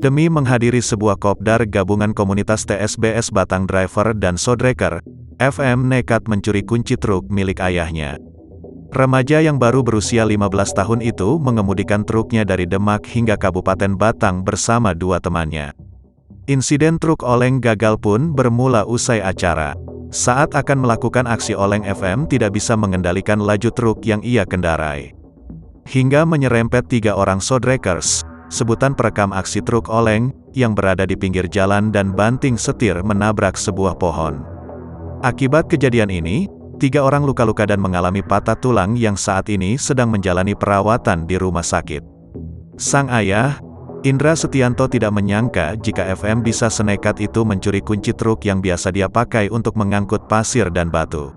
Demi menghadiri sebuah kopdar gabungan komunitas TSBS Batang Driver dan Sodreker, FM nekat mencuri kunci truk milik ayahnya. Remaja yang baru berusia 15 tahun itu mengemudikan truknya dari Demak hingga Kabupaten Batang bersama dua temannya. Insiden truk oleng gagal pun bermula usai acara. Saat akan melakukan aksi oleng, FM tidak bisa mengendalikan laju truk yang ia kendarai, hingga menyerempet 3 orang Sodrekers, sebutan perekam aksi truk oleng, yang berada di pinggir jalan dan banting setir menabrak sebuah pohon. Akibat kejadian ini, 3 orang luka-luka dan mengalami patah tulang yang saat ini sedang menjalani perawatan di rumah sakit. Sang ayah, Indra Setianto, tidak menyangka jika FM bisa senekat itu mencuri kunci truk yang biasa dia pakai untuk mengangkut pasir dan batu.